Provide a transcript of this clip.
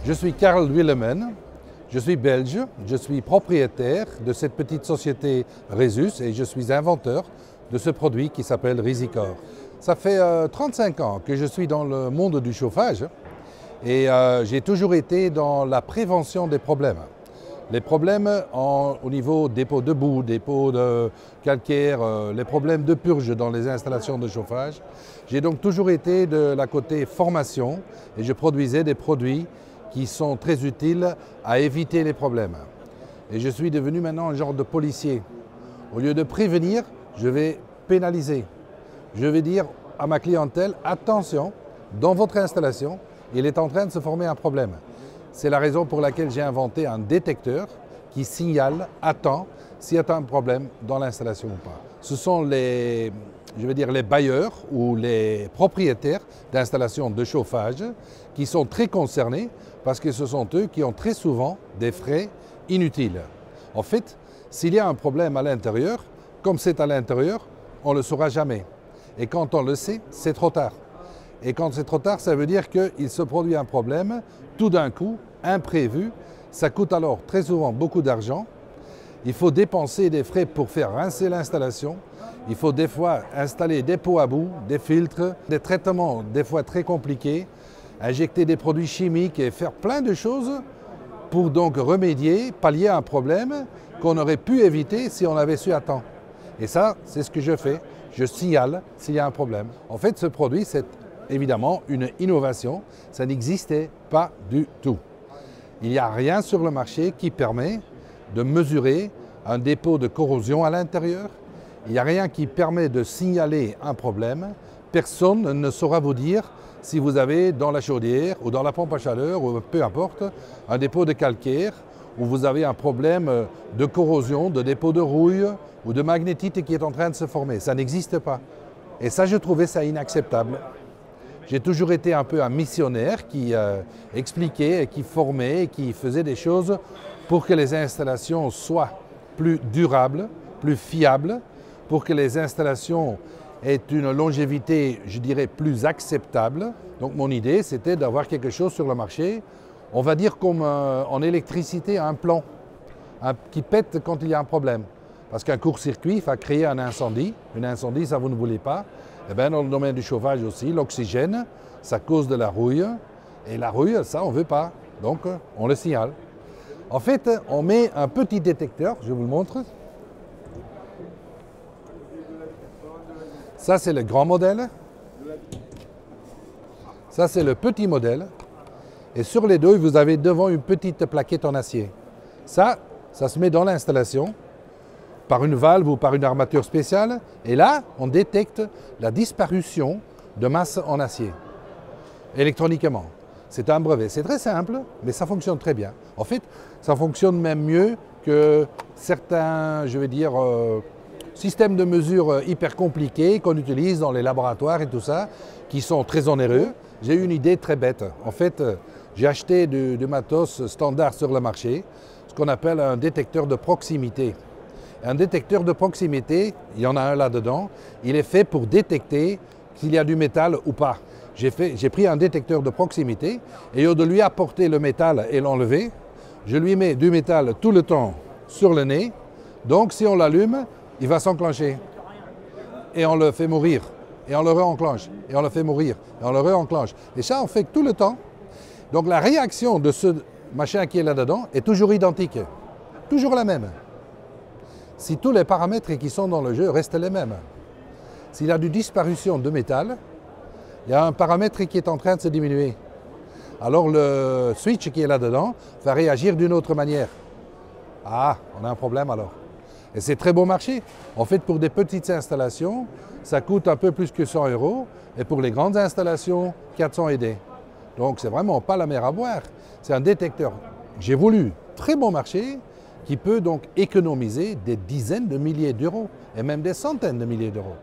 Je suis Karl Willemen, je suis belge, je suis propriétaire de cette petite société Resus et je suis inventeur de ce produit qui s'appelle Risicor. Ça fait 35 ans que je suis dans le monde du chauffage et j'ai toujours été dans la prévention des problèmes. Les problèmes au niveau dépôt de boue, dépôt de calcaire, les problèmes de purge dans les installations de chauffage. J'ai donc toujours été de la côté formation et je produisais des produits qui sont très utiles à éviter les problèmes. Et je suis devenu maintenant un genre de policier. Au lieu de prévenir, je vais pénaliser. Je vais dire à ma clientèle, attention, dans votre installation, il est en train de se former un problème. C'est la raison pour laquelle j'ai inventé un détecteur qui signale à temps s'il y a un problème dans l'installation ou pas. Ce sont les bailleurs ou les propriétaires d'installations de chauffage qui sont très concernés parce que ce sont eux qui ont très souvent des frais inutiles. En fait, s'il y a un problème à l'intérieur, comme c'est à l'intérieur, on ne le saura jamais. Et quand on le sait, c'est trop tard. Et quand c'est trop tard, ça veut dire qu'il se produit un problème, tout d'un coup, imprévu. Ça coûte alors très souvent beaucoup d'argent. Il faut dépenser des frais pour faire rincer l'installation. Il faut des fois installer des pots à bout, des filtres, des traitements des fois très compliqués, injecter des produits chimiques et faire plein de choses pour donc remédier, pallier un problème qu'on aurait pu éviter si on avait su à temps. Et ça, c'est ce que je fais. Je signale s'il y a un problème. En fait, ce produit, c'est évidemment une innovation. Ça n'existait pas du tout. Il n'y a rien sur le marché qui permet de mesurer un dépôt de corrosion à l'intérieur. Il n'y a rien qui permet de signaler un problème. Personne ne saura vous dire si vous avez dans la chaudière ou dans la pompe à chaleur ou peu importe un dépôt de calcaire ou vous avez un problème de corrosion, de dépôt de rouille ou de magnétite qui est en train de se former. Ça n'existe pas. Et ça, je trouvais ça inacceptable. J'ai toujours été un peu un missionnaire qui expliquait, qui formait, qui faisait des choses pour que les installations soient plus durables, plus fiables, pour que les installations aient une longévité, je dirais, plus acceptable. Donc mon idée, c'était d'avoir quelque chose sur le marché, on va dire comme en électricité, un plan qui pète quand il y a un problème. Parce qu'un court-circuit va créer un incendie. Un incendie, ça vous ne voulez pas. Eh bien, dans le domaine du chauffage aussi, l'oxygène, ça cause de la rouille. Et la rouille, ça, on ne veut pas. Donc, on le signale. En fait, on met un petit détecteur, je vous le montre. Ça, c'est le grand modèle. Ça, c'est le petit modèle. Et sur les deux, vous avez devant une petite plaquette en acier. Ça se met dans l'installation par une valve ou par une armature spéciale. Et là, on détecte la disparition de masse en acier, électroniquement. C'est un brevet. C'est très simple, mais ça fonctionne très bien. En fait, ça fonctionne même mieux que certains, systèmes de mesure hyper compliqués qu'on utilise dans les laboratoires et tout ça, qui sont très onéreux. J'ai eu une idée très bête. En fait, j'ai acheté du matos standard sur le marché, ce qu'on appelle un détecteur de proximité. Un détecteur de proximité, il y en a un là-dedans, il est fait pour détecter s'il y a du métal ou pas. J'ai pris un détecteur de proximité et au lieu de lui apporter le métal et l'enlever, je lui mets du métal tout le temps sur le nez. Donc si on l'allume, il va s'enclencher. Et on le fait mourir. Et on le re-enclenche. Et on le fait mourir. Et on le re-enclenche. Et ça, on fait tout le temps. Donc la réaction de ce machin qui est là-dedans est toujours identique. Toujours la même. Si tous les paramètres qui sont dans le jeu restent les mêmes. S'il y a une disparition de métal, il y a un paramètre qui est en train de se diminuer. Alors le switch qui est là-dedans va réagir d'une autre manière. Ah, on a un problème alors. Et c'est très bon marché. En fait, pour des petites installations, ça coûte un peu plus que 100 €. Et pour les grandes installations, 400 ED. Donc c'est vraiment pas la mer à boire. C'est un détecteur, j'ai voulu, très bon marché, qui peut donc économiser des dizaines de milliers d'euros et même des centaines de milliers d'euros.